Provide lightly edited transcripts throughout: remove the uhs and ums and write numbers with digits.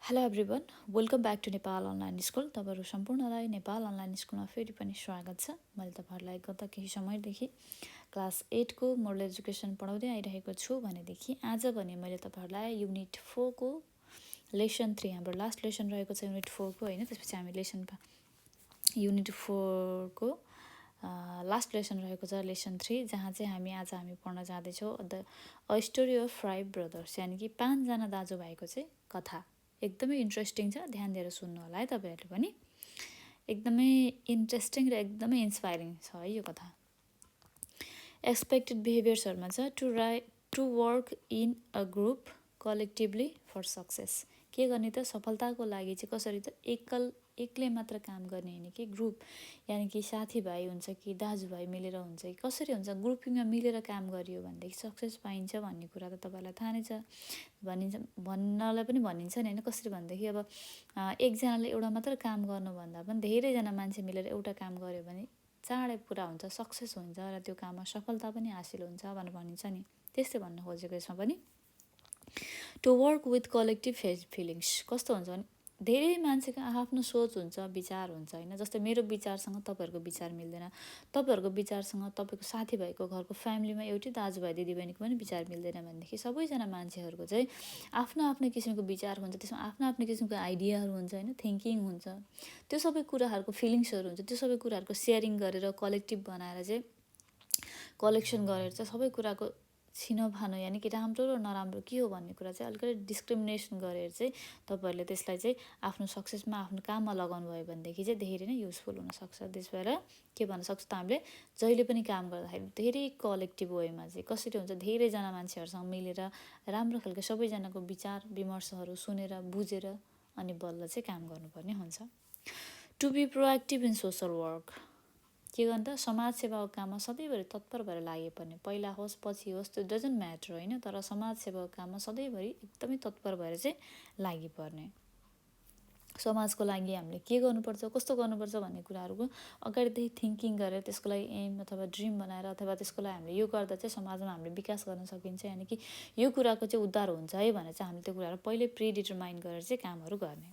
Hello everyone, welcome back to Nepal online school. तपाईँहरू सम्पूर्णलाई Nepal online स्कुलमा फेरि पनि स्वागत छ। मैले तपाईँहरूलाई गत केही समयदेखि क्लास 8को मोरल एजुकेसन पढाउँदै आइरहेको छु भनेदेखि आज भने मैले तपाईँहरूलाई युनिट 4को लेसन 3, हाम्रो लास्ट लेसन रहेको छ युनिट 4को होइन। त्यसपछि हामी युनिट 4को लास्ट लेसन रहेको छ लेसन 3, जहाँ चाहिँ हामी पढ्न जाँदैछौँ अ स्टोरी अफ 5 ब्रदर्स, यानि कि 5जना दाजुभाइको चाहिँ कथा। एकदमै इन्ट्रेस्टिङ छ, ध्यान दिएर सुन्नु होला है तपाईँहरूले पनि। एकदमै इन्ट्रेस्टिङ र एकदमै इन्सपायरिङ छ है यो कथा। एक्सपेक्टेड बिहेभियर्सहरूमा छ to work in a group collectively for success. के गर्ने त सफलताको लागि चाहिँ कसरी त एक्लै मात्र काम गर्ने होइन कि ग्रुप, यानि कि साथीभाइ हुन्छ कि दाजुभाइ मिलेर हुन्छ कि कसरी हुन्छ ग्रुपिङमा मिलेर काम गरियो भनेदेखि सक्सेस पाइन्छ भन्ने कुरा त तपाईँलाई थाहा नै छ। भन्नलाई पनि भनिन्छ नि होइन, कसरी भनेदेखि अब एकजनाले एउटा मात्र काम गर्नुभन्दा पनि धेरैजना मान्छे मिलेर एउटा काम गर्यो भने चाँडै पुरा हुन्छ, सक्सेस हुन्छ र त्यो काममा सफलता पनि हासिल हुन्छ भनेर भनिन्छ नि। त्यस्तै भन्न खोजेको यसमा पनि। To work with collective feelings कस्तो हुन्छ भने धेरै मान्छेको आफ्नो सोच हुन्छ, विचार हुन्छ होइन। जस्तै मेरो विचारसँग तपाईँहरूको विचार मिल्दैन, तपाईँहरूको विचारसँग तपाईँको साथीभाइको घरको फ्यामिलीमा एउटै दाजुभाइ दिदीबहिनीको पनि विचार मिल्दैन भनेदेखि सबैजना मान्छेहरूको चाहिँ आफ्नो आफ्नो किसिमको विचार हुन्छ, त्यसमा आफ्नो आफ्नो किसिमको आइडियाहरू हुन्छ होइन, थिङ्किङ हुन्छ। त्यो सबै कुराहरूको फिलिङ्सहरू हुन्छ, त्यो सबै कुराहरूको सेयरिङ गरेर कलेक्टिभ बनाएर चाहिँ कलेक्सन गरेर चाहिँ सबै कुराको छिनोफानो यानि कि राम्रो र नराम्रो के हो भन्ने कुरा चाहिँ अलिकति डिस्क्रिमिनेसन गरेर चाहिँ तपाईँहरूले त्यसलाई चाहिँ आफ्नो सक्सेसमा आफ्नो काममा लगाउनु भयो भनेदेखि चाहिँ धेरै नै युजफुल हुनसक्छ। त्यस भएर के भन्न सक्छ त हामीले जहिले पनि काम गर्दाखेरि धेरै कलेक्टिभ वेमा चाहिँ कसरी हुन्छ धेरैजना मान्छेहरूसँग मिलेर राम्रो खालको सबैजनाको विचार विमर्शहरू सुनेर बुझेर अनि बल्ल चाहिँ काम गर्नुपर्ने हुन्छ। To be proactive in social work, के गर्नु त समाज सेवाको काममा सधैँभरि तत्पर भएर लाग्नुपर्ने, पहिला होस् पछि होस् त्यो डजन्ट म्याटर होइन, तर समाज सेवाको काममा सधैँभरि एकदमै तत्पर भएर चाहिँ लागिपर्ने। समाजको लागि हामीले के गर्नुपर्छ कस्तो गर्नुपर्छ भन्ने कुराहरूको अगाडिदेखि थिङ्किङ गरेर त्यसको लागि एम अथवा ड्रिम बनाएर अथवा त्यसको लागि हामीले यो गर्दा चाहिँ समाजमा हामीले विकास गर्न सकिन्छ, यानि कि यो कुराको चाहिँ उद्धार हुन्छ है भनेर चाहिँ हामीले त्यो कुराहरू पहिले प्रिडिटरमाइन गरेर चाहिँ कामहरू गर्ने।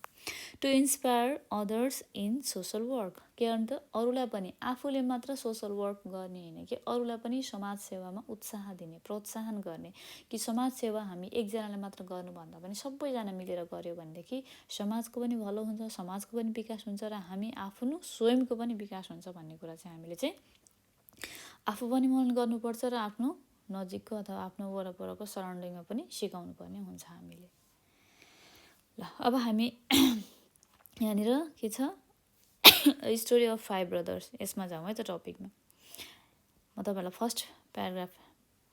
To inspire others in social work, के गर्नु त अरूलाई पनि आफूले मात्र सोसल वर्क गर्ने होइन कि अरूलाई पनि समाज सेवामा उत्साह दिने प्रोत्साहन गर्ने कि समाज सेवा हामी एकजनाले मात्र गर्नुभन्दा पनि सबैजना मिलेर गऱ्यो भनेदेखि समाजको पनि भलो हुन्छ, समाजको पनि विकास हुन्छ र हामी आफ्नो स्वयंको पनि विकास हुन्छ भन्ने कुरा चाहिँ हामीले चाहिँ आफू पनि मन गर्नुपर्छ र आफ्नो नजिकको अथवा आफ्नो वरपरको सराउन्डिङमा पनि सिकाउनु पर्ने हुन्छ हामीले। ल अब हामी यहाँनिर के छ स्टोरी अफ 5 ब्रदर्स, यसमा जाउँ है त टपिकमा। म तपाईँहरूलाई फर्स्ट प्याराग्राफ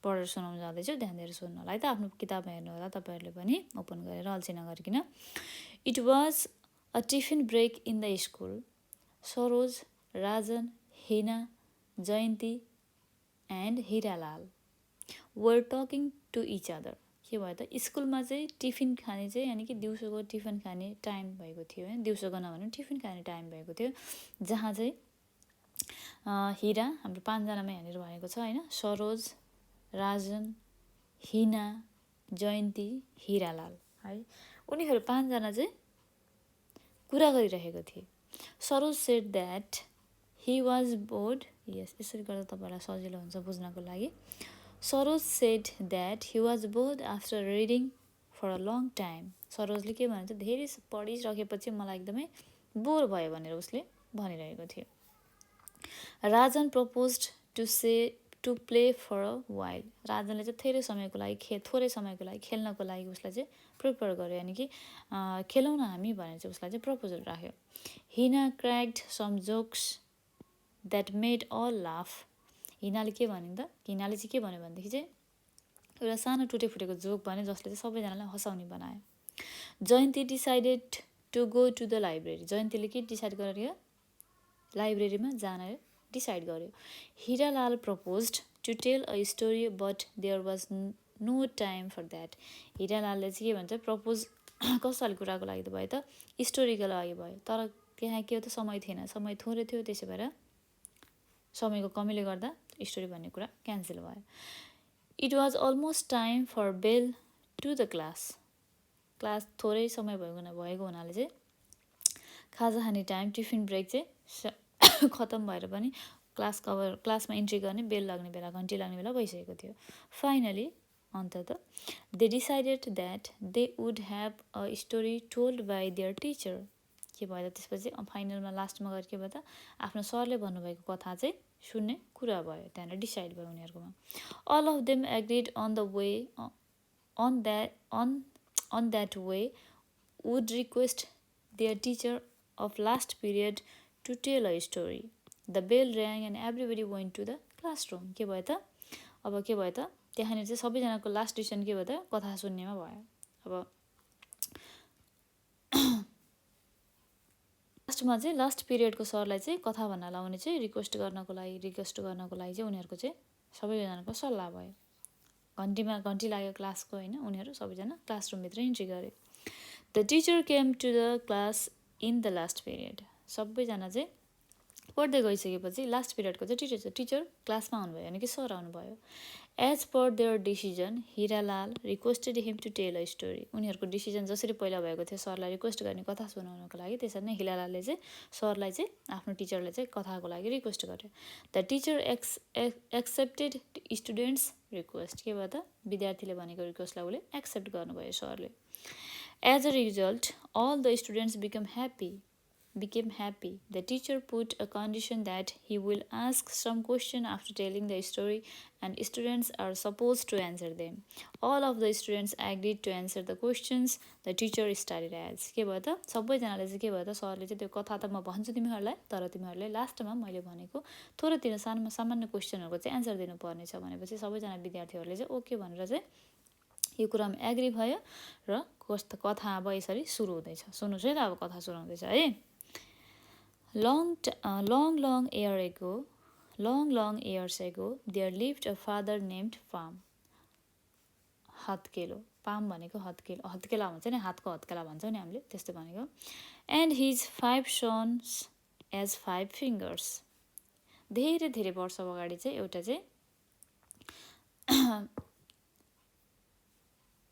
पढेर सुनाउन जाँदैछु, ध्यान दिएर सुन्नु होला है त। आफ्नो किताबमा हेर्नु होला तपाईँहरूले पनि ओपन गरेर अल्छी नगरिकन। It was a tiffin break in the school. Saroj, Rajan, Hina, Jayanti and Hiralal were talking to each other. के भयो त स्कुलमा चाहिँ टिफिन खाने चाहिँ यानि कि दिउँसोको टिफिन खाने टाइम भएको थियो होइन, दिउँसोको नभने टिफिन खाने टाइम भएको थियो, जहाँ चाहिँ हिरा हाम्रो 5जनामा यहाँनिर भनेको छ होइन, सरोज, राजन, हिना, जयन्ती, हिरालाल है, उनीहरू 5जना चाहिँ कुरा गरिरहेको थिए। Saroj said that he was bored, यस यसरी गर्दा तपाईँलाई सजिलो हुन्छ बुझ्नको लागि। Saroj said that he was bored after reading for a long time. सरोजले के भन्छ धेरै पढिसकेपछि मलाई एकदमै बोर भयो भनेर उसले भनिरहेको थियो। Rajan proposed to play for a while. राजनले चाहिँ थोरै समयको लागि खेल्नको लागि उसलाई चाहिँ प्रिपेयर गर्यो, यानि कि खेलौँ न हामी भनेर चाहिँ उसलाई चाहिँ प्रपोजल राख्यो। Hina cracked some jokes that made all laugh. हिनाले के भन्यो त, हिनाले चाहिँ के भन्यो भनेदेखि चाहिँ एउटा सानो टुटेफुटेको जोक भन्यो जसले चाहिँ सबैजनालाई हँसाउने बनायो। Jayanti decided to go to the library. जयन्तीले के डिसाइड गर्यो, लाइब्रेरीमा जान डिसाइड गर्यो। Hiralal proposed to tell a story but there was no time for that. हिरालालले चाहिँ के भन्छ प्रपोज कस्तो खालको कुराको लागि त भयो त स्टोरीको लागि भयो, तर त्यहाँ के हो त समय थिएन, समय थोरै थियो, त्यसै भएर समयको कमीले गर्दा स्टोरी भन्ने कुरा क्यान्सल भयो। It was almost time for bell to the class. Class थोरै समय भएको हुनाले चाहिँ खाजा खाने टाइम टिफिन ब्रेक चाहिँ खतम भएर पनि क्लासमा इन्ट्री गर्ने बेल लाग्ने बेला घन्टी लाग्ने बेला भइसकेको थियो. फाइनली अन्तत they decided that they would have a story told by there teacher. के भयो त त्यसपछि फाइनलमा लास्टमा गएर के भयो त आफ्नो सरले भन्नुभएको कथा चाहिँ सुन्ने कुरा भयो. त्यहाँनिर डिसाइड भयो उनीहरूकोमा. All of them agreed on the way on that way would request their teacher of last period to tell a story. The bell rang and everybody went to the classroom. के भयो त अब के भयो त त्यहाँनिर चाहिँ सबैजनाको लास्ट डिसिसन के भयो त कथा सुन्नेमा भयो. अब लास्टमा चाहिँ लास्ट पिरियडको सरलाई चाहिँ कथा भन्न लाउने चाहिँ रिक्वेस्ट गर्नको लागि चाहिँ उनीहरूको चाहिँ सबैजनाको सल्लाह भयो. घन्टी लाग्यो क्लासको होइन. उनीहरू सबैजना क्लासरुमभित्र इन्ट्री गरे. The teacher came to the class in the last period. सबैजना चाहिँ पढ्दै गइसकेपछि लास्ट पिरियडको चाहिँ टिचर क्लासमा आउनुभयो यानि कि सर आउनुभयो. As per their decision Hiralal requested him to tell a story. उनीहरूको डिसिजन जसरी पहिला भएको थियो सरलाई रिक्वेस्ट गर्ने कथा सुनाउनको लागि त्यसरी नै हिरालालले चाहिँ सरलाई चाहिँ आफ्नो टिचरलाई चाहिँ कथाको लागि रिक्वेस्ट गर्यो. The teacher accepted students request. के भयो त विद्यार्थीले भनेको रिक्वेस्टलाई उसले एक्सेप्ट गर्नुभयो सरले. As a result all the students became happy. The teacher put a condition that he will ask some question after telling the story and students are supposed to answer them. All of the students agreed to answer the questions. The teacher started as. के भयो त सबैजनाले चाहिँ के भयो त सरले चाहिँ त्यो कथा त म भन्छु तिमीहरूलाई तर तिमीहरूले लास्टमा मैले भनेको थोरै सामान्य क्वेसनहरूको चाहिँ एन्सर दिनुपर्ने छ भनेपछि सबैजना विद्यार्थीहरूले चाहिँ ओके भनेर चाहिँ यो कुरामा एग्री भयो र कथा अब यसरी सुरु हुँदैछ. सुन्नुहोस् है त अब कथा सुरु हुँदैछ है. Long years ago, there lived a father named Palm. हत्केलो. पाम भनेको हत्केला भन्छ नि हातको हत्केला भन्छौँ नि हामीले त्यस्तो भनेको. And his 5 sons as 5 fingers. धेरै वर्ष अगाडि चाहिँ एउटा चाहिँ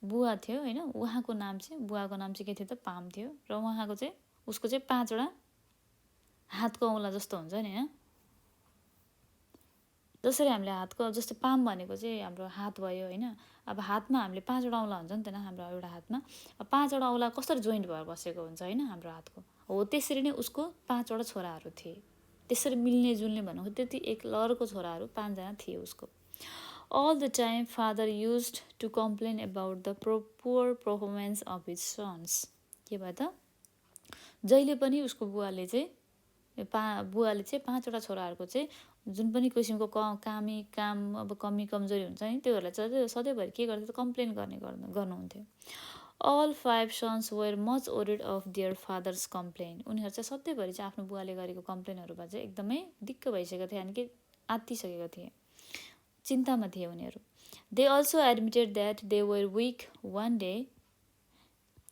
बुवा थियो होइन. बुवाको नाम चाहिँ के थियो त पाम थियो र उहाँको चाहिँ उसको चाहिँ 5वटा हातको औँला जस्तो हुन्छ नि होइन. जसरी हामीले हातको जस्तो पाम भनेको चाहिँ हाम्रो हात भयो होइन. अब हातमा हामीले 5वटा औँला हुन्छ नि त हाम्रो एउटा हातमा. 5वटा औँला कसरी जोइन्ट भएर बसेको हुन्छ होइन हाम्रो हातको हो त्यसरी नै उसको 5वटा छोराहरू थिए. त्यसरी मिल्ने जुल्ने भन्नु त्यति एक लहरको छोराहरू 5जना थिए उसको. All the time father used to complain about the poor performance of his sons. के भयो त जहिले पनि उसको बुवाले चाहिँ 5वटा छोराहरूको चाहिँ जुन पनि किसिमको काम अब कमी कमजोरी हुन्छ नि त्योहरूलाई चाहिँ सधैँभरि के गर्थ्यो कम्प्लेन गर्नुहुन्थ्यो. All 5 sons were much worried of their father's complaint. उनीहरू चाहिँ सधैँभरि चाहिँ आफ्नो बुवाले गरेको कम्प्लेनहरूमा चाहिँ एकदमै दिक्क भइसकेको थियो यानि कि आत्तिसकेको थिए. चिन्तामा थिए उनीहरू. They also admitted that they were weak. One day,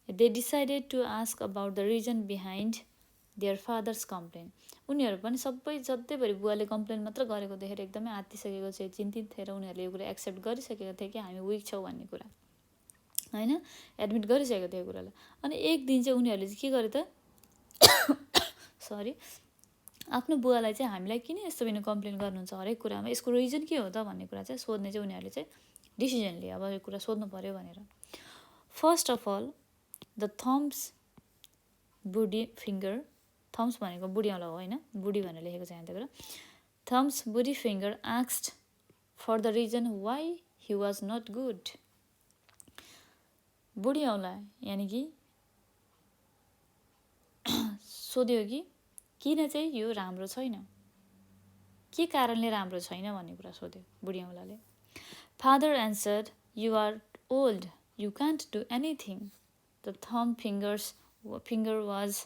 they decided to ask about the reason behind their father's complaint. उनीहरू पनि सधैँभरि बुवाले कम्प्लेन मात्र गरेको देखेर एकदमै आत्तिसकेको थियो चिन्तित थिए र उनीहरूले यो कुरा एक्सेप्ट गरिसकेको थिए कि हामी विक छौँ भन्ने कुरा होइन. एडमिट गरिसकेको थियो यो कुरालाई. अनि एक दिन चाहिँ उनीहरूले चाहिँ के गरे त आफ्नो बुवालाई चाहिँ हामीलाई किन यस्तो बिना कम्प्लेन गर्नुहुन्छ हरेक कुरामा यसको रिजन के हो त भन्ने कुरा चाहिँ सोध्ने चाहिँ उनीहरूले चाहिँ डिसिजन लिए. अब यो कुरा सोध्नु पर्यो भनेर. First of all the thumbs बुढी फिङ्गर. थम्स भनेको बुढी औँला हो होइन. बुढी भनेर लेखेको छ यहाँ त्यही भएर. थम्स बुढी finger asked for the reason why he was not good. बुढी औँला यानि कि सोध्यो कि किन चाहिँ यो राम्रो छैन के कारणले राम्रो छैन भन्ने कुरा सोध्यो बुढी औँलाले. Father answered you are old you can't do anything. The thumb finger was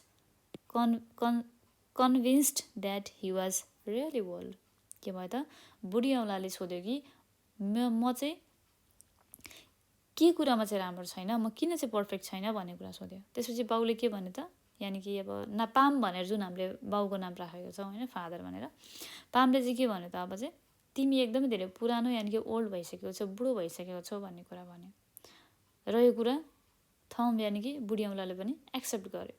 convinced that he was really old. के भयो त बुढी औँलाले सोध्यो कि म चाहिँ के कुरामा चाहिँ राम्रो छैन म किन चाहिँ पर्फेक्ट छैन भन्ने कुरा सोध्यो. त्यसपछि बाउले के भन्यो त यानि कि अब पाम भनेर जुन हामीले बाउको नाम राखेको छौँ होइन फादर भनेर. पामले चाहिँ के भन्यो त अब चाहिँ तिमी एकदमै धेरै पुरानो यानि कि ओल्ड भइसकेको छौ बुढो भइसकेको छौ भन्ने कुरा भन्यो. र यो कुरा थम्ब यानि कि बुढी औँलाले पनि एक्सेप्ट गर्यो।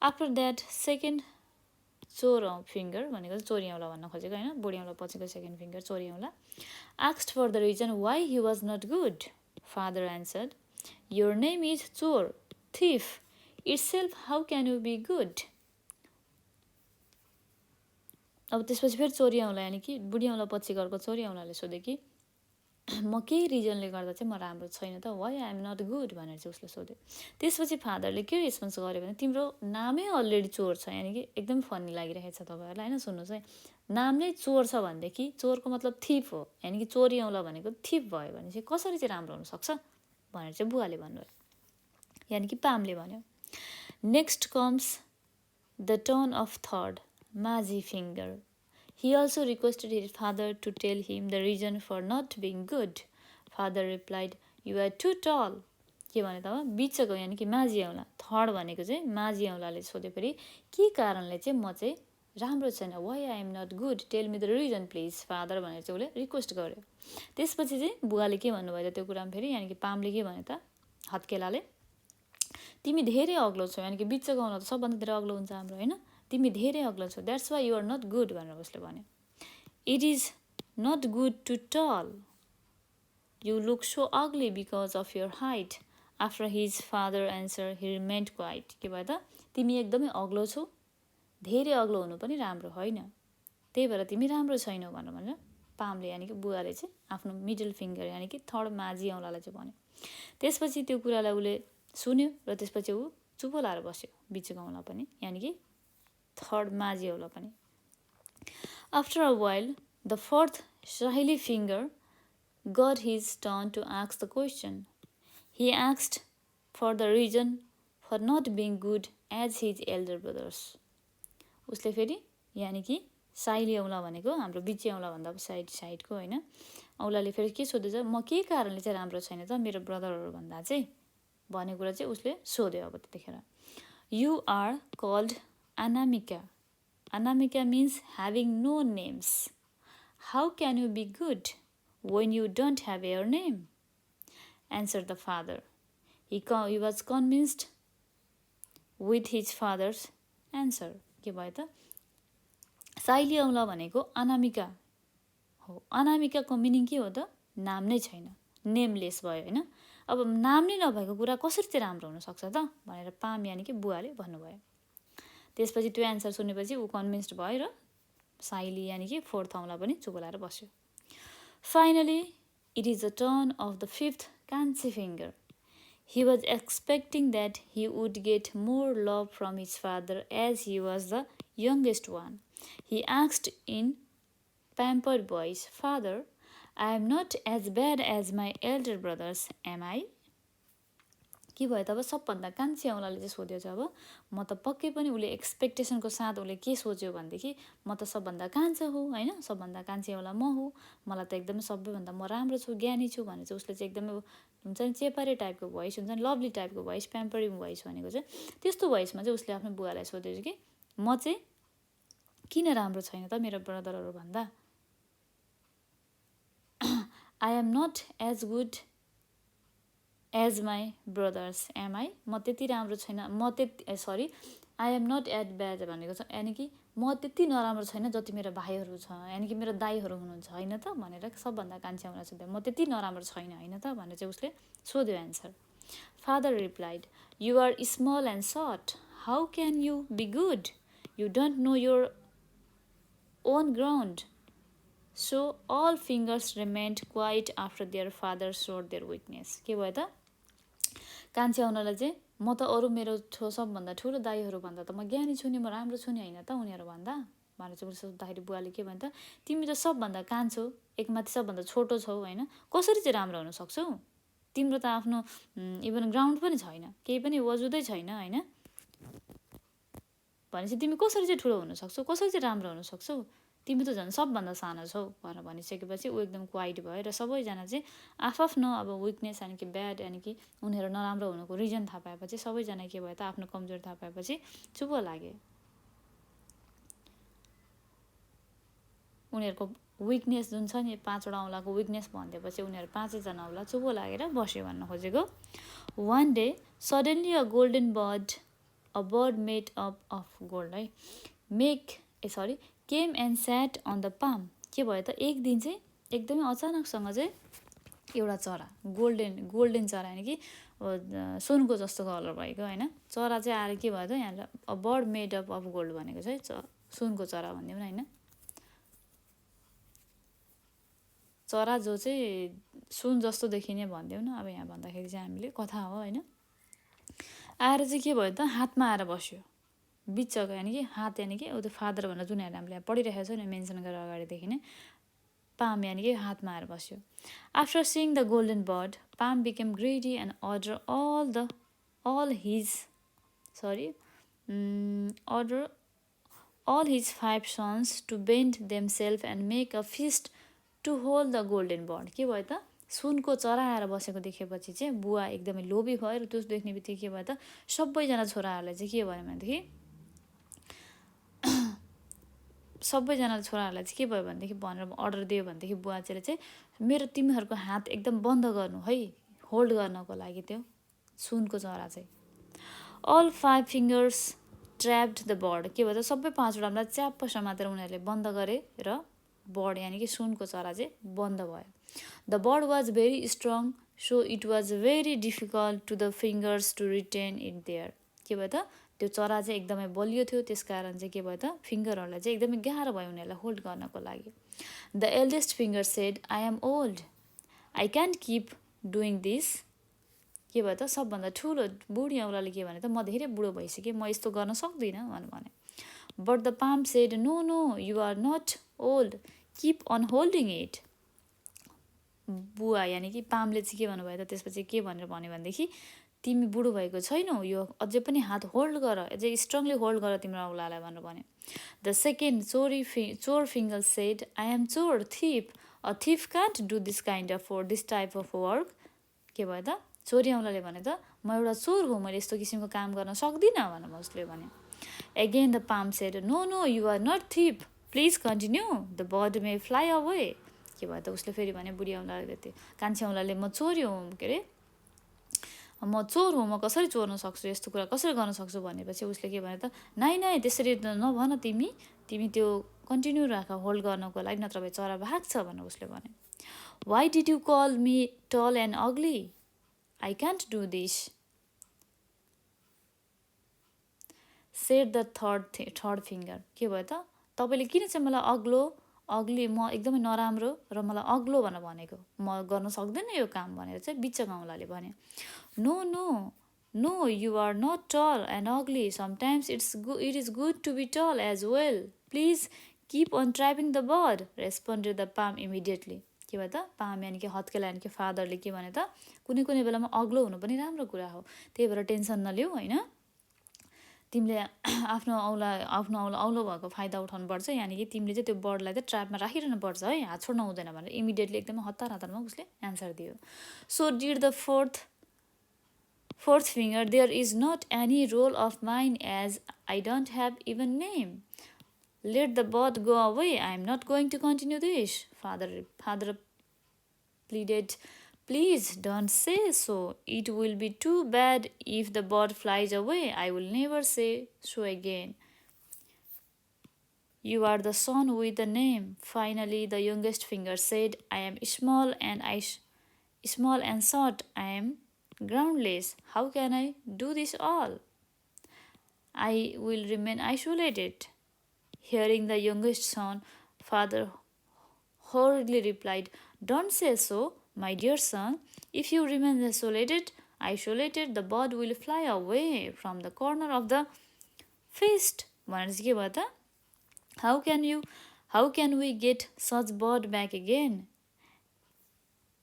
After that second chor finger भनेको चोरी औँला भन्न खोजेको होइन, बुढी औँला पछिको सेकेन्ड फिङ्गर चोरी औँला। Asked for the reason why he was not good. Father answered, your name is chor, thief itself, how can you be good. अब त्यसपछि फेरि चोरी औँला यानि कि बुढी औँला पछि गएको चोरी औँलाले सोध्यो कि म केही रिजनले गर्दा चाहिँ म राम्रो छैन त, why I am not good भनेर चाहिँ उसले सोध्यो। त्यसपछि फादरले के रेस्पोन्स गर्यो भने तिम्रो नामै अलरेडी चोर छ, यानि कि एकदम फनी लागिरहेको छ तपाईँहरूलाई होइन। सुन्नुहोस् है, नाम नै चोर छ भनेदेखि चोरको मतलब थिप हो, यानि कि चोरी औँला भनेको थिप भयो भने चाहिँ कसरी चाहिँ राम्रो हुनसक्छ भनेर चाहिँ बुवाले भन्नुभयो, यानि कि पामले भन्यो। Next comes the turn of third, Majhi finger. He also requested his father to tell him the reason for not being good. Father replied, You are too tall. के भने त बिचको यानि कि माझी औँला, थर्ड भनेको चाहिँ माझी औँलाले सोध्यो फेरि के कारणले चाहिँ म चाहिँ राम्रो छैन, why I am not good, tell me the reason please father भनेर चाहिँ उसले रिक्वेस्ट गर्यो। त्यसपछि चाहिँ बुवाले के भन्नुभयो त त्यो कुरामा फेरि, यानि कि पामले के भन्यो त हत्केलाले, तिमी धेरै अग्लो छौ, यानि कि बिचको औँला त सबभन्दा धेरै अग्लो हुन्छ हाम्रो होइन, तिमी धेरै अग्लो छौ, that's why you are not good भनेर उसले भन्यो। It is not good too tall, you look so ugly because of your height. After his father answer he remained quiet. के भयो त तिमी एकदमै अग्लो छौ, धेरै अग्लो हुनु पनि राम्रो होइन, त्यही भएर तिमी राम्रो छैनौ भनेर पामले यानि कि बुवाले चाहिँ आफ्नो मिडल फिङ्गर यानि कि थर्ड माझी औँलालाई चाहिँ भन्यो। त्यसपछि त्यो कुरालाई उसले सुन्यो र त्यसपछि ऊ चुपो लाएर बस्यो, बिचको औँला पनि यानि कि थर्ड माझी औँला पनि। After a while the fourth साहिली finger got his turn to ask the question. He asked for the reason for not being good as his elder brothers. उसले फेरि यानि कि साइली औँला भनेको हाम्रो बिचे औँलाभन्दा साइडको होइन, औँलाले फेरि के सोध्दैछ, म के कारणले चाहिँ राम्रो छैन त मेरो ब्रदरहरूभन्दा चाहिँ भन्ने कुरा चाहिँ उसले सोध्यो। अब त्यतिखेर you are called Anamika. Anamika means having no names. How can you be good when you don't have your name? Answer the father. He was convinced with his father's answer. के भयो त साइली औँला भनेको अनामिका हो। अनामिकाको मिनिङ के हो त नाम नै छैन, नेमलेस भयो होइन। अब नाम नै नभएको कुरा कसरी चाहिँ राम्रो हुनसक्छ त भनेर पाम यानि कि बुवाले भन्नुभयो। त्यसपछि त्यो एन्सर सुनेपछि ऊ कन्भिन्स्ड भयो र साइली यानि कि फोर्थ औँला पनि चुप लाएर बस्यो। Finally it is the turn of the fifth कान्छी finger. He was expecting that he would get more love from his father as he was the youngest one. He asked in pampered voice, Father, I am not as bad as my elder brothers, am I? के भयो त अब सबभन्दा कान्छी औँलाले चाहिँ सोध्यो चाहिँ अब म त पक्कै पनि उसले एक्सपेक्टेसनको साथ उसले के सोच्यो भनेदेखि म त सबभन्दा कान्छो हुँ होइन, सबभन्दा कान्छी औँला म हुँ, मलाई त एकदमै सबैभन्दा म राम्रो छु, ज्ञानी छु भने चाहिँ उसले चाहिँ एकदमै हुन्छ नि चेपारे टाइपको भोइस हुन्छ नि, लभली टाइपको भोइस, प्याम्परिङ भोइस भनेको चाहिँ त्यस्तो भोइसमा चाहिँ उसले आफ्नो बुवालाई सोधेको कि म चाहिँ किन राम्रो छैन त मेरो ब्रदरहरू भन्दा, I am not as good as my brothers am I, म त्यति राम्रो छैन, I am not at bad भनेको छ यानि कि म त्यति नराम्रो छैन जति मेरो भाइहरू छ, यानि कि मेरो दाइहरू हुनुहुन्छ होइन त भनेर सबभन्दा कान्छी औँला सोध्यो, म त्यति नराम्रो छैन होइन त भनेर चाहिँ उसले सोध्यो answer. Father replied, you are small and short, how can you be good, you don't know your own ground. So all fingers remained quiet after their father showed their weakness. के भयो त कान्छी औँलालाई चाहिँ म त अरू मेरो सबभन्दा ठुलो दाइहरूभन्दा त म ज्ञानी छु नि, म राम्रो छु नि होइन त उनीहरूभन्दा भनेर चाहिँ उसले सोद्धाखेरि बुवाले के भन्यो त तिमी त सबभन्दा कान्छो, एकमाथि सबभन्दा छोटो छौ होइन, कसरी चाहिँ राम्रो हुन सक्छौ, तिम्रो त आफ्नो इभन ग्राउन्ड पनि छैन, केही पनि वजुदै छैन होइन, भनेपछि तिमी कसरी चाहिँ ठुलो हुन सक्छौ, कसरी चाहिँ राम्रो हुन सक्छौ, तिमी त झन् सबभन्दा सानो छौ भनेर भनिसकेपछि ऊ एकदम क्वाइट भयो र सबैजना चाहिँ आफ्नो अब विकनेस यानि कि ब्याड यानि कि उनीहरू नराम्रो हुनुको रिजन थाहा पाएपछि सबैजना के भयो त आफ्नो कमजोर थाहा पाएपछि चुप लागे। उनीहरूको विकनेस जुन छ नि 5वटा औँलाको विकनेस भनिदिएपछि उनीहरू 5जना औँला चुप लागेर बस्यो भन्न खोजेको One day, suddenly a golden bird, a bird made up of gold, है, came and sat on the palm. के भयो त एक दिन चाहिँ एकदमै अचानकसँग चाहिँ एउटा चरा गोल्डन चरा होइन कि सुनको जस्तो कलर भएको होइन चरा चाहिँ आएर के भयो त यहाँ a bird made up of gold भनेको चाहिँ सुनको चरा भनिदिउँ न होइन चरा जो चाहिँ सुन जस्तो देखिने भनिदिउँ न अब यहाँ भन्दाखेरि चाहिँ हामीले कथा हो होइन आएर चाहिँ के भयो त हातमा आएर बस्यो बिचको यानि कि हात यानि कि त्यो फादर भनेर जुन हामीले यहाँ पढिरहेको छ नि मेन्सन गरेर अगाडिदेखि नै Palm यानी कि हातमा आएर बस्यो After seeing the golden bird, Palm became greedy and ordered all his 5 sons to bend themselves and make a feast to hold the golden bird. के भयो त सुनको चरा आएर बसेको देखेपछि चाहिँ बुवा एकदमै लोभी भयो र त्यो देख्ने बित्तिकै के भयो त सबैजना छोराहरूलाई चाहिँ के भयो भनेदेखि सबैजना छोराहरूलाई चाहिँ के भयो भनेदेखि भनेर अर्डर दियो भनेदेखि बुवाचेले चाहिँ मेरो तिमीहरूको हात एकदम बन्द गर्नु है होल्ड गर्नको लागि त्यो सुनको चरा चाहिँ अल 5 फिङ्गर्स ट्र्याप्ड द बर्ड के भयो त सबै 5वटालाई च्याप्प समातेर उनीहरूले बन्द गरे र बर्ड यानि कि सुनको चरा चाहिँ बन्द भयो the bird was very strong so it was very difficult to the fingers to retain it there के भयो त त्यो चरा चाहिँ एकदमै बलियो थियो त्यसकारण चाहिँ के भयो त फिङ्गरहरूलाई चाहिँ एकदमै गाह्रो भयो उनीहरूलाई होल्ड गर्नको लागि the eldest finger said I am old I can't keep doing this के भयो त सबभन्दा ठुलो बुढी औँलाले के भने त म धेरै बुढो भइसकेँ म यस्तो गर्न सक्दिनँ भने but the palm said no no you are not old keep on holding it बुवा यानि कि पामले चाहिँ के भन्नुभयो त त्यसपछि के भनेर भन्यो भनेदेखि तिमी बुढो भएको छैनौ यो अझै पनि हात होल्ड गर अझै स्ट्रङली होल्ड गर तिम्रो औँलालाई भनेर भन्यो the second chor finger said I am chor thief a thief can't do this type of work के भयो त चोरी औँलाले भने त म एउटा चोर हो मैले यस्तो किसिमको काम गर्न सक्दिनँ भनेर उसले भन्यो again the palm said no no you are not thief please continue the bird may fly away के भयो त उसले फेरि भने बुढी औँलाले त्यो कान्छी औँलाले म चोरी हुँ के अरे म चोर हो म कसरी चोर्न सक्छु यस्तो कुरा कसरी गर्न सक्छु भनेपछि उसले के भने त नाइ त्यसरी नभन तिमी त्यो कन्टिन्यू राख होल्ड गर्नको लागि नत्र भए चरा भाग्छ भनेर उसले भने why did you call me tall and ugly I can't do this said the third finger के भयो त तपाईँले किन चाहिँ मलाई अग्ली म एकदमै नराम्रो र मलाई अग्लो भनेर भनेको म गर्न सक्दिनँ यो काम भनेर चाहिँ बिचको औँलाले भने no you are not tall and ugly sometimes it is good to be tall as well please keep on trapping the bird responded the palm immediately के भयो त पाम यानि कि हत्केला यानि कि फादरले के भने त कुनै बेलामा अग्लो हुनु पनि राम्रो कुरा हो त्यही भएर टेन्सन नलिऊ होइन तिमीले आफ्नो औलो भएको फाइदा उठाउनुपर्छ यानि कि तिमीले चाहिँ त्यो बर्डलाई चाहिँ ट्र्यापमा राखिरहनु पर्छ है हात छोड्न हुँदैन भनेर इमिडिएटली एकदमै हतारमा उसले एन्सर दियो so did the fourth finger there is not any role of mine as I don't have even name let the bird go away I am not going to continue this father pleaded please don't say so it will be too bad if the bird flies away I will never say so again you are the son with a name finally the youngest finger said I am small and short I am groundless. How can I do this all? I will remain isolated. Hearing the youngest son, father hurriedly replied, don't say so, my dear son. If you remain isolated, the bird will fly away from the corner of the feast. भनेर चाहिँ के भयो त how can we get such bird back again?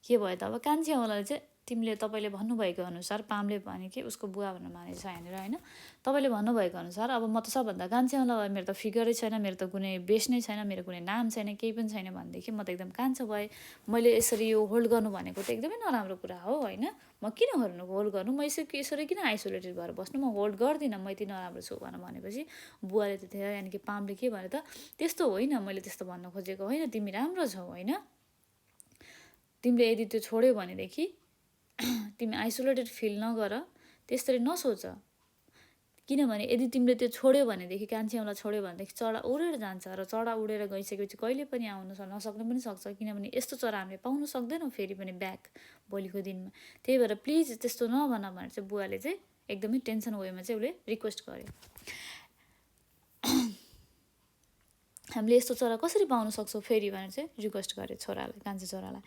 के भयो त अब कान्छी औँलाले चाहिँ तिमीले तपाईँले भन्नुभएको अनुसार पामले भने कि उसको बुवा भनेर मानेछ यहाँनिर होइन तपाईँले भन्नुभएको अनुसार अब म त सबभन्दा कान्छी औँला भए मेरो त फिगरै छैन मेरो त कुनै बेस नै छैन मेरो कुनै नाम छैन केही पनि छैन भनेदेखि म त एकदम कान्छो भएँ मैले यसरी यो होल्ड गर्नु भनेको त एकदमै नराम्रो कुरा हो होइन म किन होल्ड गर्नु म यसरी किन आइसोलेटेड भएर बस्नु म होल्ड गर्दिनँ म यति नराम्रो छु भनेर भनेपछि बुवाले त्यतिखेर यानि कि पामले के भने त त्यस्तो होइन मैले त्यस्तो भन्न खोजेको होइन तिमी राम्रो छौ होइन तिमीले यदि त्यो छोड्यौ भनेदेखि तिमी आइसोलेटेड फिल नगर, त्यसरी नसोच। किनभने यदि तिमीले त्यो छोड्यो भनेदेखि, कान्छी औँला छोड्यो भनेदेखि चरा उडेर जान्छ, र चरा उडेर गइसकेपछि कहिले पनि आउन नसक्नु पनि सक्छ, किनभने यस्तो चरा हामीले पाउन सक्दैनौँ फेरि पनि ब्याक भोलिको दिनमा। त्यही भएर प्लिज त्यस्तो नभन भनेर चाहिँ बुवाले चाहिँ एकदमै टेन्सन वेमा चाहिँ उसले रिक्वेस्ट गर्यो। हामीले यस्तो चरा कसरी पाउन सक्छौँ फेरि भनेर चाहिँ रिक्वेस्ट गरे छोरालाई, कान्छी छोरालाई।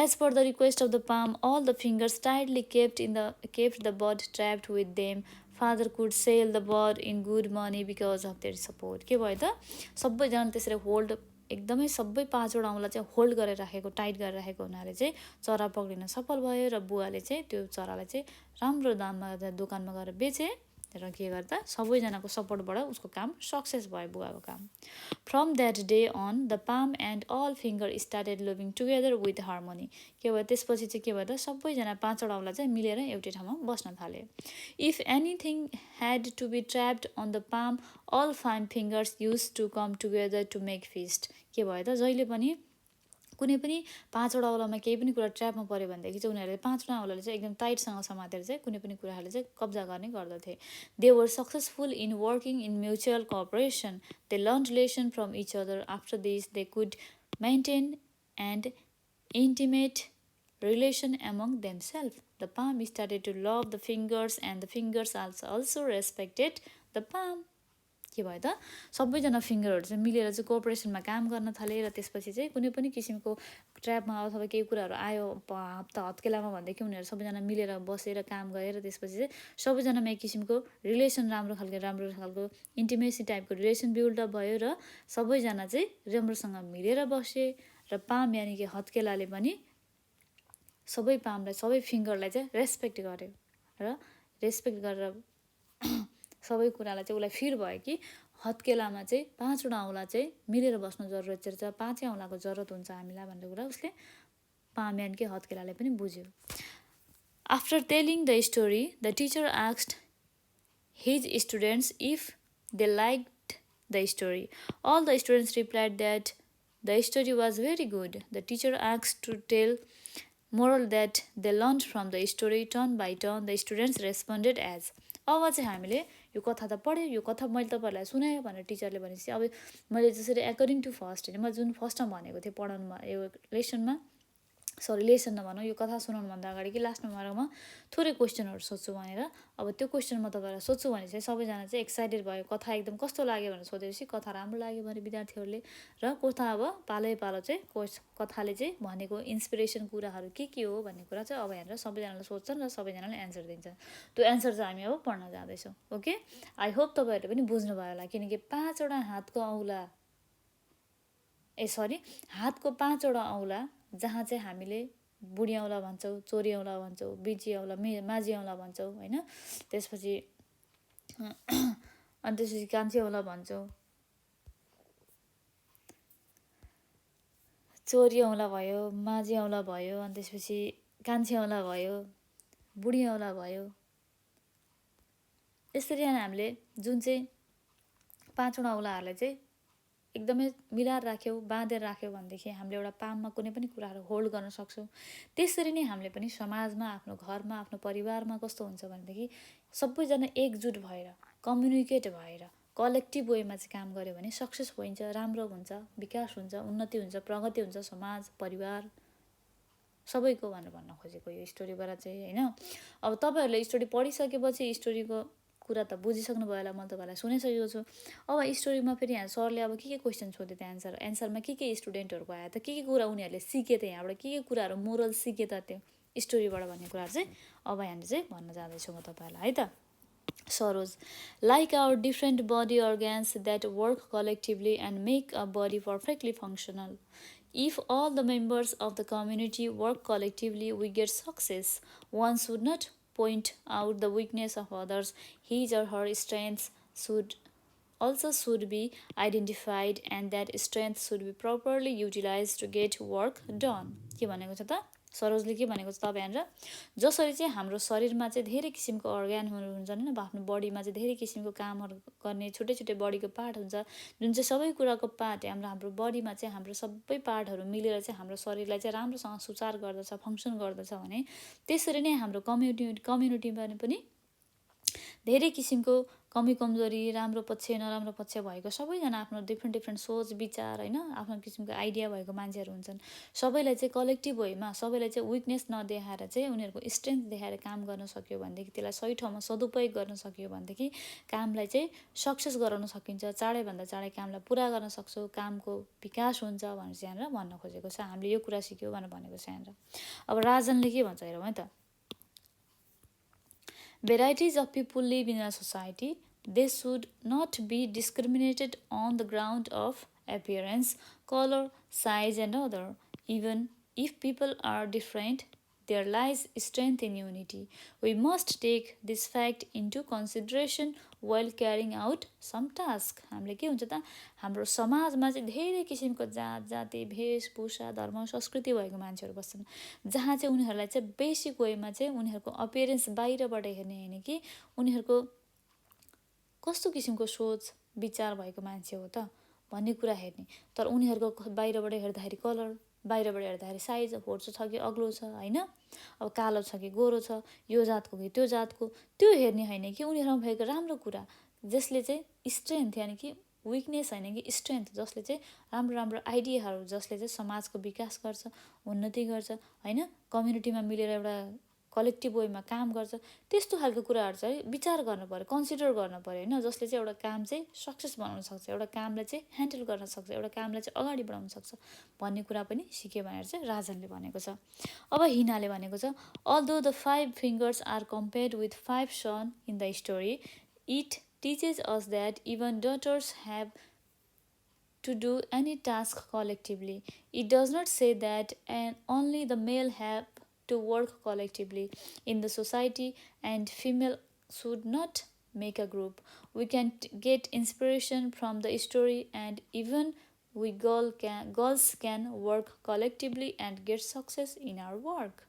As per the request of the palm, all the fingers tightly kept the bird trapped with them. Father could sell the bird in good money because of their support. के भयो त, सबैजना त्यसरी होल्ड, एकदमै सबै 5वटा औँला चाहिँ होल्ड गरेर राखेको, टाइट गरेर राखेको हुनाले चाहिँ चरा पक्रिन सफल भयो, र बुवाले चाहिँ त्यो चरालाई चाहिँ राम्रो दाममा दोकानमा गएर बेचे, र के गर्दा सबैजनाको सपोर्टबाट उसको काम सक्सेस भयो, बुवाको काम। From that day on the palm and all finger started living together with harmony. के भयो त्यसपछि चाहिँ के भयो त, सबैजना 5वटा औँला चाहिँ मिलेर एउटै ठाउँमा बस्न थाले। If anything had to be trapped on the palm, all 5 fingers use to come together to make fist. के भयो त, जहिले पनि कुनै पनि 5वटा औँलामा केही पनि कुरा ट्र्यापमा पऱ्यो भनेदेखि चाहिँ उनीहरूले 5वटा औँलाले चाहिँ एकदम टाइटसँग समातेर चाहिँ कुनै पनि कुराहरूले चाहिँ कब्जा गर्ने गर्दथे। They were successful in working in mutual cooperation. They learn lesson from each other. After this they could maintain and intimate relation among themselves. The palm started to love the fingers and the fingers also respected the palm. के भयो त, सबैजना फिङ्गरहरू चाहिँ मिलेर चाहिँ कोअपरेसनमा काम गर्न थाले, र त्यसपछि चाहिँ कुनै पनि किसिमको ट्र्यापमा अथवा केही कुराहरू आयो हत्केलामा भनेदेखि उनीहरू सबैजना मिलेर बसेर काम गरे, र त्यसपछि चाहिँ सबैजनामा एक किसिमको रिलेसन राम्रो खालको इन्टिमेसी टाइपको रिलेसन बिल्डअप भयो, र सबैजना चाहिँ राम्रोसँग मिलेर बसे। र पाम यानि कि हत्केलाले पनि सबै पामलाई, सबै फिङ्गरलाई चाहिँ रेस्पेक्ट गर्यो, र रेस्पेक्ट गरेर सबै कुरालाई चाहिँ उसलाई फिल भयो कि हत्केलामा चाहिँ 5वटा औँला चाहिँ मिलेर बस्नु जरुरत छ, 5 औँलाको जरुरत हुन्छ हामीलाई भन्ने कुरा उसले पाम यानि कि हत्केलाले पनि बुझ्यो। After telling the story, the teacher asked his students if they liked the story. All the students replied that the story was very good. The teacher asked to tell moral that they learned from the story. Turn by turn, the students responded as. अब चाहिँ हामीले यो कथा त पढ्यो, यो कथा मैले तपाईँहरूलाई सुनाएँ भनेर टिचरले भनेपछि अब मैले जसरी एकर्डिङ टु फर्स्ट होइन, मैले जुन फर्स्टमा भनेको थिएँ पढाउनुमा, यो लेसनमा लेसन नभनौँ, यो कथा सुनाउनुभन्दा अगाडि कि लास्टमा गएर म थोरै क्वेसनहरू सोध्छु भनेर। अब त्यो क्वेसन म तपाईँहरूलाई सोध्छु भने चाहिँ सबैजना चाहिँ एक्साइटेड भयो, कथा एकदम कस्तो लाग्यो भनेर सोधेपछि कथा राम्रो लाग्यो भने विद्यार्थीहरूले, र कथा अब पालै पालो चाहिँ कथाले चाहिँ भनेको इन्सपिरेसन कुराहरू के हो भन्ने कुरा चाहिँ अब यहाँनिर सबैजनाले सोध्छन् र सबैजनाले एन्सर दिन्छन्। त्यो एन्सर चाहिँ हामी अब पढ्न जाँदैछौँ। ओके, आई होप तपाईँहरूले पनि बुझ्नुभयो होला, किनकि 5वटा हातको औँला, हातको 5वटा औँला, जहाँ चाहिँ हामीले बुढी औँला भन्छौँ, चोरी औँला भन्छौँ, बिजी औँला, माझी औँला भन्छौँ होइन, त्यसपछि अनि त्यसपछि कान्छी औँला भन्छौँ, चोरी औँला भयो, माझी औँला भयो, अनि त्यसपछि कान्छी औँला भयो, बुढी औँला भयो। यसरी हामीले जुन चाहिँ 5वटा औँलाहरूलाई चाहिँ एकदमै मिलाएर राख्यौँ, बाँधेर राख्यौँ भनेदेखि हामीले एउटा पाममा कुनै पनि कुराहरू होल्ड गर्न सक्छौँ। त्यसरी नै हामीले पनि समाजमा, आफ्नो घरमा, आफ्नो परिवारमा कस्तो हुन्छ भनेदेखि सबैजना एकजुट भएर, कम्युनिकेट भएर, कलेक्टिभ वेमा चाहिँ काम गऱ्यो भने सक्सेस हुन्छ, राम्रो हुन्छ, विकास हुन्छ, उन्नति हुन्छ, प्रगति हुन्छ, समाज, परिवार सबैको भनेर भन्न खोजेको यो स्टोरीबाट चाहिँ होइन। अब तपाईँहरूले स्टोरी पढिसकेपछि स्टोरीको कुरा त बुझिसक्नु भयो होला, मैले तपाईँलाई सुनाइसकेको छु। अब स्टोरीमा फेरि यहाँ सरले अब के क्वेसन सोधे त एन्सरमा के स्टुडेन्टहरूको आयो त, के कुरा उनीहरूले सिके त, यहाँबाट के कुराहरू मोरल सिके त त्यो स्टोरीबाट भन्ने कुराहरू चाहिँ अब यहाँनिर चाहिँ भन्न जाँदैछु म तपाईँहरूलाई है त। Sorrows. Like our different body organs that work collectively and make a body perfectly functional. If all the members of the community work collectively, we get success. One should not point out the weakness of others. His or her strengths should be identified and that strength should be properly utilized to get work done. के भनेको छ त, सरोजले के भनेको छ त अब यहाँनिर जसरी चाहिँ हाम्रो शरीरमा चाहिँ धेरै किसिमको अर्ग्यानहरू हुन्छन् होइन, आफ्नो बडीमा चाहिँ धेरै किसिमको कामहरू गर्ने छुट्टै छुट्टै बडीको पार्ट हुन्छ, जुन चाहिँ सबै कुराको पार्ट हाम्रो बडीमा चाहिँ हाम्रो सबै पार्टहरू मिलेर चाहिँ हाम्रो शरीरलाई चाहिँ राम्रोसँग सुचार गर्दछ, फङ्सन गर्दछ भने त्यसरी नै हाम्रो कम्युनिटीमा पनि धेरै किसिमको कमी कमजोरी, राम्रो पक्ष नराम्रो पक्ष भएको सबैजना आफ्नो डिफ्रेन्ट सोच विचार होइन, आफ्नो किसिमको आइडिया भएको मान्छेहरू हुन्छन्। सबैलाई चाहिँ कलेक्टिभ वेमा सबैलाई चाहिँ विकनेस नदेखाएर चाहिँ उनीहरूको स्ट्रेन्थ देखाएर काम गर्न सक्यो भनेदेखि, त्यसलाई सही ठाउँमा सदुपयोग गर्न सक्यो भनेदेखि कामलाई चाहिँ सक्सेस गराउन सकिन्छ, चाँडैभन्दा चाँडै कामलाई पुरा गर्न सक्छौँ, कामको विकास हुन्छ भनेर चाहिँ यहाँनिर भन्न खोजेको छ। हामीले यो कुरा सिक्यौँ भनेर भनेको छ यहाँनिर। अब राजनले के भन्छ हेरौँ है त। Varieties of people live in a society. They should not be discriminated on the ground of appearance, color, size, and other. Even if people are different, there lies strength in unity. We must take this fact into consideration while carrying out some task. हामीले के हुन्छ त, हाम्रो समाजमा चाहिँ धेरै किसिमको जात जाति वेशभूषा धर्म संस्कृति भएको मान्छेहरू बस्छन्, जहाँ चाहिँ उनीहरूलाई चाहिँ बेसिक वेमा चाहिँ उनीहरूको अपियरेन्स बाहिरबाट हेर्ने होइन कि उनीहरूको कस्तो किसिमको सोच विचार भएको मान्छे हो त भन्ने कुरा हेर्ने। तर उनीहरूको बाहिरबाट हेर्दाखेरि कलर, बाहिरबाट हेर्दाखेरि साइज, होर्चो छ कि अग्लो छ होइन, अब कालो छ कि गोरो छ, यो जातको कि त्यो जातको, त्यो हेर्ने होइन कि उनीहरूमा भएको राम्रो कुरा जसले चाहिँ स्ट्रेन्थ यानि कि विकनेस होइन कि स्ट्रेन्थ, जसले चाहिँ राम्रो राम्रो आइडियाहरू जसले चाहिँ समाजको विकास गर्छ, उन्नति गर्छ होइन, कम्युनिटीमा मिलेर एउटा कलेक्टिभ वेमा काम गर्छ, त्यस्तो खालको कुराहरू चाहिँ विचार गर्नु पऱ्यो, कन्सिडर गर्नु पऱ्यो होइन, जसले चाहिँ एउटा काम चाहिँ सक्सेस बनाउन सक्छ, एउटा कामलाई चाहिँ ह्यान्डल गर्न सक्छ, एउटा कामलाई चाहिँ अगाडि बढाउन सक्छ भन्ने कुरा पनि सिक्यो भनेर चाहिँ राजनले भनेको छ। अब हिनाले भनेको छ, although the 5 fingers are compared with 5 sons in the story, it teaches us that even daughters have to do any task collectively. It does not say that only the male have to work collectively in the society and female should not make a group. We can get inspiration from the story and even girls can work collectively and get success in our work.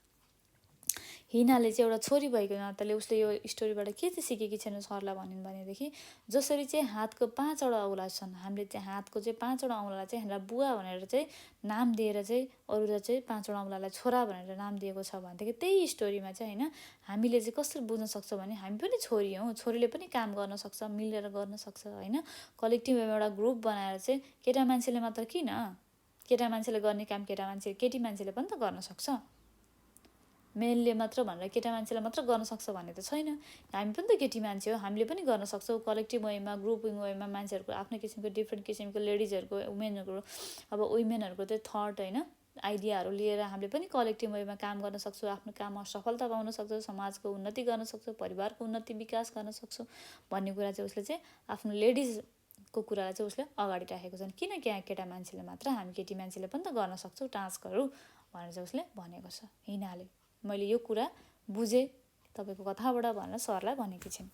हिनाले चाहिँ एउटा छोरी भएको नाताले उसले यो स्टोरीबाट के चाहिँ सिकेकी छैन सरलाई भनिन् भनेदेखि, जसरी चाहिँ हातको 5वटा औँला छन्, हामीले चाहिँ हातको चाहिँ 5वटा औँलालाई चाहिँ हामीलाई बुवा भनेर चाहिँ नाम दिएर चाहिँ अरूलाई चाहिँ 5वटा औँलालाई छोरा भनेर नाम दिएको छ भनेदेखि त्यही स्टोरीमा चाहिँ होइन हामीले चाहिँ कसरी बुझ्न सक्छौँ भने हामी पनि छोरी हौँ, छोरीले पनि काम गर्न सक्छ, मिलेर गर्न सक्छ होइन, कलेक्टिभ एउटा ग्रुप बनाएर चाहिँ केटा मान्छेले मात्र किन, केटा मान्छेले गर्ने काम केटी मान्छेले पनि त गर्न सक्छ, मेलले मात्र भनेर केटा मान्छेलाई मात्र गर्न सक्छ भन्ने त छैन, हामी पनि त केटी मान्छे हो, हामीले पनि गर्न सक्छौँ। कलेक्टिभ वेमा ग्रुपिङ वेमा मान्छेहरूको आफ्नो किसिमको डिफ्रेन्ट किसिमको लेडिजहरूको वुमेनहरूको अब वुमेनहरूको चाहिँ थट होइन आइडियाहरू लिएर हामीले पनि कलेक्टिभ वेमा काम गर्न सक्छौँ, आफ्नो काममा सफलता पाउन सक्छौँ, समाजको उन्नति गर्न सक्छौँ, परिवारको उन्नति विकास गर्न सक्छौँ भन्ने कुरा चाहिँ उसले चाहिँ आफ्नो लेडिजको कुरालाई चाहिँ उसले अगाडि राखेको छन्। किन केटा मान्छेले मात्र, हामी केटी मान्छेले पनि त गर्न सक्छौँ टास्कहरू भनेर चाहिँ उसले भनेको छ हिनाले। मैले यो कुरा बुझेँ तपाईँको कथाबाट भनेर सरलाई भनेकी छिन्।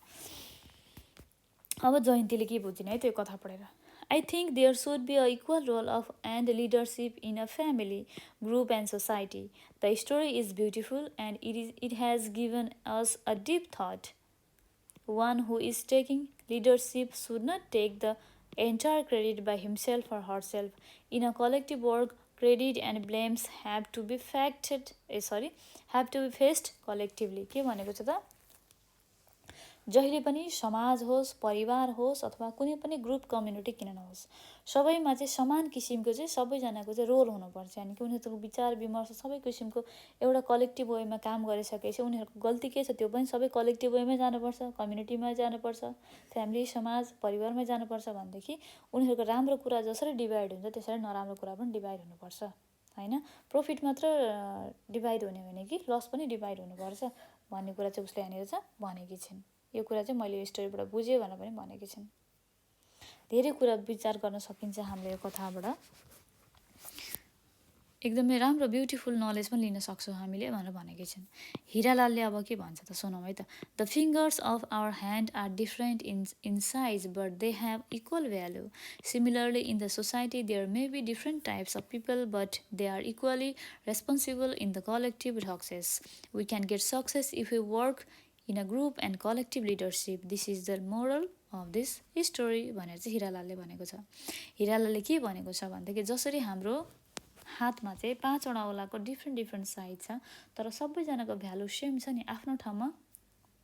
अब जयन्तीले के बुझिन् है त्यो कथा पढेर। I think there should be an equal role of and leadership in a family, group and society. The story is beautiful and it has given us a deep thought. One who is taking leadership should not take the entire credit by himself or herself. In a collective work, credit and blames have to be faced collectively. के भनेको छ त, जहिले पनि समाज होस्, परिवार होस् अथवा कुनै पनि ग्रुप कम्युनिटी किन नहोस्, सबैमा चाहिँ समान किसिमको चाहिँ सबैजनाको चाहिँ रोल हुनुपर्छ। यानि कि उनीहरूको विचार विमर्श सबै किसिमको एउटा कलेक्टिभ वेमा काम गरिसकेपछि उनीहरूको गल्ती के छ त्यो पनि सबै कलेक्टिभ वेमै जानुपर्छ, कम्युनिटीमा जानुपर्छ, फ्यामिली समाज परिवारमै जानुपर्छ भनेदेखि उनीहरूको राम्रो कुरा जसरी डिभाइड हुन्छ त्यसरी नराम्रो कुरा पनि डिभाइड हुनुपर्छ होइन, प्रफिट मात्र डिभाइड हुने होइन कि लस पनि डिभाइड हुनुपर्छ भन्ने कुरा चाहिँ उसले यहाँनिर चाहिँ भनेकी छिन्। यो कुरा चाहिँ मैले यो स्टोरीबाट बुझेँ भनेर पनि भनेकी छिन्। धेरै कुरा विचार गर्न सकिन्छ हामीले यो कथाबाट। एकदमै राम्रो ब्युटिफुल नलेज पनि लिन सक्छौँ हामीले भनेर भनेकै छन्। हिरालालले अब के भन्छ त सुनौँ है त। The fingers of our hand are different in size but they have equal value. Similarly in the society there may be different types of people but they are equally responsible in the collective success. We can get success if we work in a group and collective leadership. This is the moral of this story भनेर चाहिँ हिरालालले भनेको छ। हिरालालले के भनेको छ भनेदेखि जसरी हाम्रो हातमा चाहिँ 5वटा औँलाको डिफ्रेन्ट साइज छ, तर सबैजनाको भ्यालु सेम छ नि, आफ्नो ठाउँमा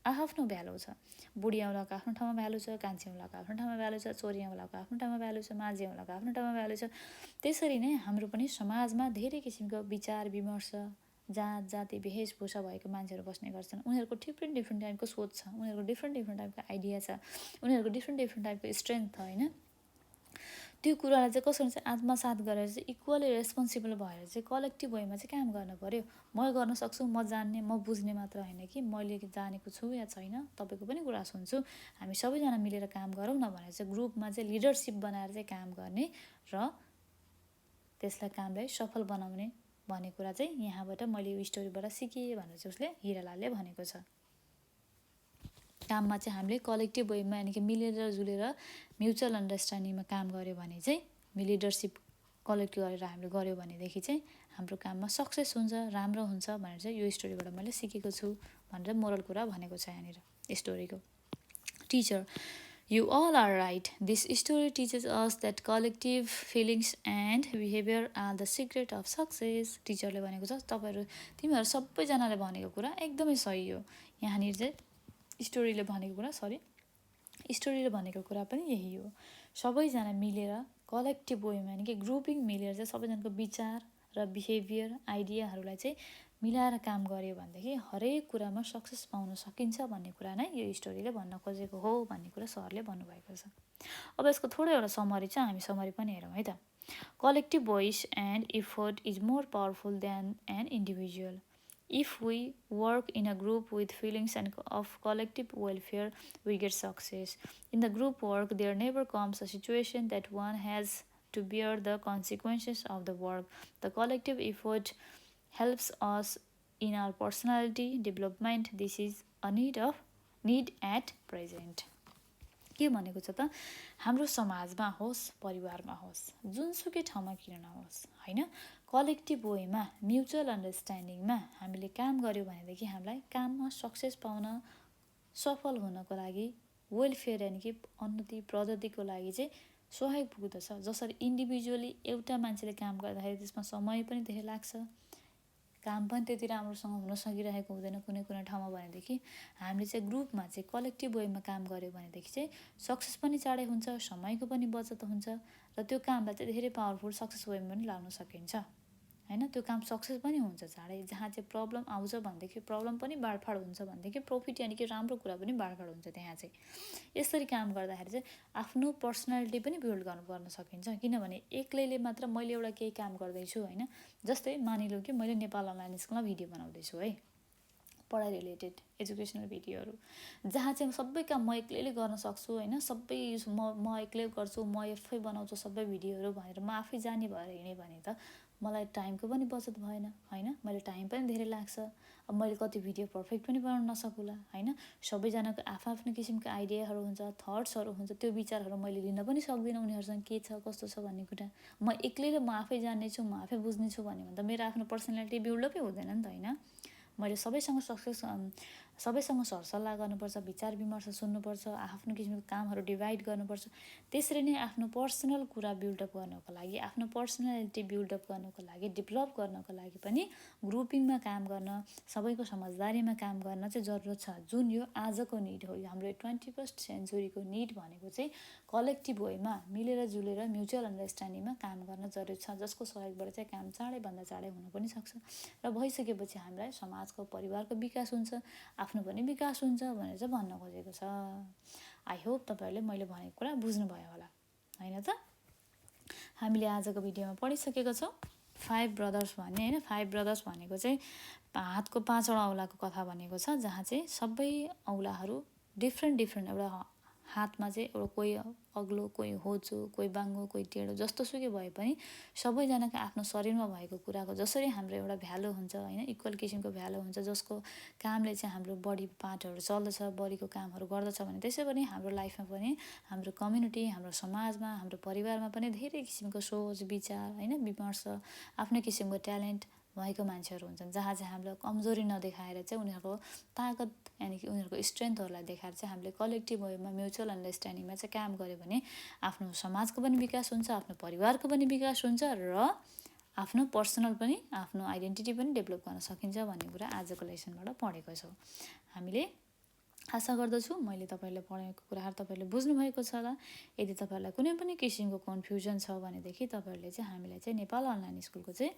आफ्नो भ्यालु छ। बुढी औँलाको आफ्नो ठाउँमा भ्यालु छ, कान्छी औँलाको आफ्नो ठाउँमा भ्यालु छ, छोरी औँलाको आफ्नो ठाउँमा भ्यालु छ, माझी औँलाको आफ्नो ठाउँमा भ्यालु छ। त्यसरी नै हाम्रो पनि समाजमा धेरै किसिमको विचार विमर्श, जात जाति वेशभूषा भएको मान्छेहरू बस्ने गर्छन्। उनीहरूको डिफ्रेन्ट टाइपको सोच छ, उनीहरूको डिफ्रेन्ट टाइपको आइडिया छ, उनीहरूको डिफ्रेन्ट टाइपको स्ट्रेन्थ छ होइन। त्यो कुरालाई चाहिँ कसरी चाहिँ आत्मसात गरेर चाहिँ इक्वली रेस्पोन्सिबल भएर चाहिँ कलेक्टिभ वेमा चाहिँ काम गर्नु पऱ्यो। म गर्न सक्छु, म जान्ने, म बुझ्ने मात्र होइन कि मैले जानेको छु या छैन, तपाईँको पनि कुरा सुन्छु, हामी सबैजना मिलेर काम गरौँ न भनेर चाहिँ ग्रुपमा चाहिँ लिडरसिप बनाएर चाहिँ काम गर्ने र त्यसलाई कामलाई सफल बनाउने भन्ने कुरा चाहिँ यहाँबाट मैले यो स्टोरीबाट सिकेँ भनेर चाहिँ उसले हिरालालले भनेको छ। काममा चाहिँ हामीले कलेक्टिभ वेमा यानि कि मिलेर जुलेर म्युचुअल अन्डरस्ट्यान्डिङमा काम गऱ्यो भने चाहिँ लिडरसिप कलेक्ट गरेर हामीले गऱ्यो भनेदेखि चाहिँ हाम्रो काममा सक्सेस हुन्छ, राम्रो हुन्छ भनेर चाहिँ यो स्टोरीबाट मैले सिकेको छु भनेर मोरल कुरा भनेको छ यहाँनिर स्टोरीको। Teacher, you all are right. This story teaches us that collective feelings and behavior are the secret of success. टिचरले भनेको छ तिमीहरू सबैजनाले भनेको कुरा एकदमै सही हो। यहाँनिर चाहिँ स्टोरीले भनेको कुरा पनि यही हो। सबैजना मिलेर कलेक्टिभ वेमा यानि कि ग्रुपिङ मिलेर चाहिँ सबैजनाको विचार र बिहेभियर आइडियाहरूलाई चाहिँ मिलाएर काम गऱ्यो भनेदेखि हरेक कुरामा सक्सेस पाउन सकिन्छ भन्ने कुरा नै यो स्टोरीले भन्न खोजेको हो भन्ने कुरा सरले भन्नुभएको छ। अब यसको थोरै एउटा समरी छ, हामी समरी पनि हेरौँ है त। Collective voice and effort is more powerful than an individual. If we work in a group with feelings and of collective welfare, we get success. In the group work, there never comes a situation that one has to bear the consequences of the work. The collective effort helps us in our personality development. This is a need at present. के भनेको छ त, हाम्रो समाजमा होस्, परिवारमा होस्, जुनसुकै ठाउँमा किन नहोस् होइन, कलेक्टिभ वेमा म्युचुअल अन्डरस्ट्यान्डिङमा हामीले काम गऱ्यो भनेदेखि हामीलाई काममा सक्सेस पाउन, सफल हुनको लागि, वेलफेयर यानि कि उन्नति प्रगतिको लागि चाहिँ सहयोग पुग्दछ। जसरी इन्डिभिजुअली एउटा मान्छेले काम गर्दाखेरि त्यसमा समय पनि धेरै लाग्छ, काम पनि त्यति राम्रोसँग हुन सकिरहेको हुँदैन कुनै कुनै ठाउँमा भनेदेखि हामीले चाहिँ ग्रुपमा चाहिँ कलेक्टिभ वेमा काम गऱ्यो भनेदेखि चाहिँ सक्सेस पनि चाँडै हुन्छ, समयको पनि बचत हुन्छ र त्यो कामलाई चाहिँ धेरै पावरफुल सक्सेस वेमा पनि ल्याउन सकिन्छ होइन। त्यो काम सक्सेस पनि हुन्छ चाँडै। जहाँ चाहिँ प्रब्लम आउँछ भनेदेखि प्रब्लम पनि बाँडफाँड हुन्छ भनेदेखि प्रफिट यानि कि राम्रो कुरा पनि बाँडफाँड हुन्छ। त्यहाँ चाहिँ यसरी काम गर्दाखेरि चाहिँ आफ्नो पर्सनालिटी पनि बिल्ड गर्न सकिन्छ। किनभने एक्लैले मात्र मैले एउटा केही काम गर्दैछु होइन, जस्तै मानिलौँ कि मैले नेपाल अनलाइन स्कुलमा भिडियो बनाउँदैछु है, पढाइ रिलेटेड एजुकेसनल भिडियोहरू, जहाँ चाहिँ सबै काम म एक्लैले गर्न सक्छु होइन, सबै म एक्लै गर्छु, म आफै बनाउँछु सबै भिडियोहरू भनेर म आफै जाने भएर हिँडेँ भने त मलाई टाइमको पनि बचत भएन होइन, मैले टाइम पनि धेरै लाग्छ। अब मैले कति भिडियो पर्फेक्ट पनि बनाउन नसकुला होइन, सबैजनाको आफ्नो किसिमको आइडियाहरू हुन्छ, थट्सहरू हुन्छ, त्यो विचारहरू मैले लिन पनि सक्दिनँ उनीहरूसँग के छ कस्तो छ भन्ने कुरा। म एक्लैले म आफै जान्नेछु, म आफै बुझ्नेछु भन्यो भने त मेरो आफ्नो पर्सनालिटी बिल्डअपै हुँदैन नि त होइन। मैले सबैसँग सरसल्लाह गर्नुपर्छ, विचार विमर्श सुन्नुपर्छ, आफ्नो किसिमको कामहरू डिभाइड गर्नुपर्छ। त्यसरी नै आफ्नो पर्सनल कुरा बिल्डअप गर्नको लागि, आफ्नो पर्सनालिटी बिल्डअप गर्नको लागि, डेभलप गर्नको लागि पनि ग्रुपिङमा काम गर्न, सबैको समझदारीमा काम गर्न चाहिँ जरुरत छ। जुन यो आजको निड हो, यो हाम्रो 21st सेन्चुरीको निड भनेको चाहिँ कलेक्टिभ वेमा मिलेर जुलेर म्युचुअल अन्डरस्ट्यान्डिङमा काम गर्न जरुरत छ, जसको सहयोगबाट चाहिँ काम चाँडैभन्दा चाँडै हुन पनि सक्छ र भइसकेपछि हामीलाई समाजको परिवारको विकास हुन्छ, आफ्नो पनि विकास हुन्छ भनेर चाहिँ भन्न खोजेको छ। आई होप तपाईँहरूले मैले भनेको कुरा बुझ्नुभयो होला होइन त। हामीले आजको भिडियोमा पढिसकेको छौँ 5 ब्रदर्स भन्ने होइन। 5 ब्रदर्स भनेको चाहिँ हातको 5वटा औँलाको कथा भनेको छ, जहाँ चाहिँ सबै औँलाहरू डिफ्रेन्ट एउटा हातमा चाहिँ एउटा कोही अग्लो, कोही होचो, कोही बाङ्गो, कोही टेढो, जस्तो सुकै भए पनि सबैजनाको आफ्नो शरीरमा भएको कुराको जसरी हाम्रो एउटा भ्यालु हुन्छ होइन, इक्वल किसिमको भ्यालु हुन्छ, जसको कामले चाहिँ हाम्रो बडी पार्टहरू चल्दछ, बडीको कामहरू गर्दछ भने त्यसै पनि हाम्रो लाइफमा पनि, हाम्रो कम्युनिटी, हाम्रो समाजमा, हाम्रो परिवारमा पनि धेरै किसिमको सोच, विचार होइन, विमर्श, आफ्नै किसिमको ट्यालेन्ट भएको मान्छेहरू हुन्छन्, जहाँ चाहिँ हामीलाई कमजोरी नदेखाएर चाहिँ उनीहरूको ताकत यानि कि उनीहरूको स्ट्रेन्थहरूलाई देखाएर चाहिँ हामीले कलेक्टिभ वेमा म्युचुअल अन्डरस्ट्यान्डिङमा चाहिँ काम गऱ्यो भने आफ्नो समाजको पनि विकास हुन्छ, आफ्नो परिवारको पनि विकास हुन्छ र आफ्नो पर्सनल पनि, आफ्नो आइडेन्टिटी पनि डेभलप गर्न सकिन्छ भन्ने कुरा आजको लेसनबाट पढेको छौँ हामीले। आशा गर्दछु मैले तपाईँहरूले पढाएको कुराहरू तपाईँहरूले बुझ्नुभएको छ होला। यदि तपाईँहरूलाई कुनै पनि किसिमको कन्फ्युजन छ भनेदेखि तपाईँहरूले चाहिँ हामीलाई चाहिँ नेपाल अनलाइन स्कुलको चाहिँ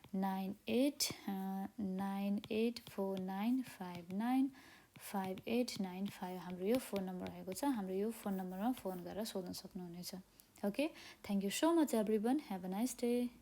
989849595895 हाम्रो यो फोन नम्बर रहेको छ। हाम्रो यो फोन नम्बरमा फोन गरेर सोध्न सक्नुहुनेछ। Okay, thank you so much everyone, have a nice day.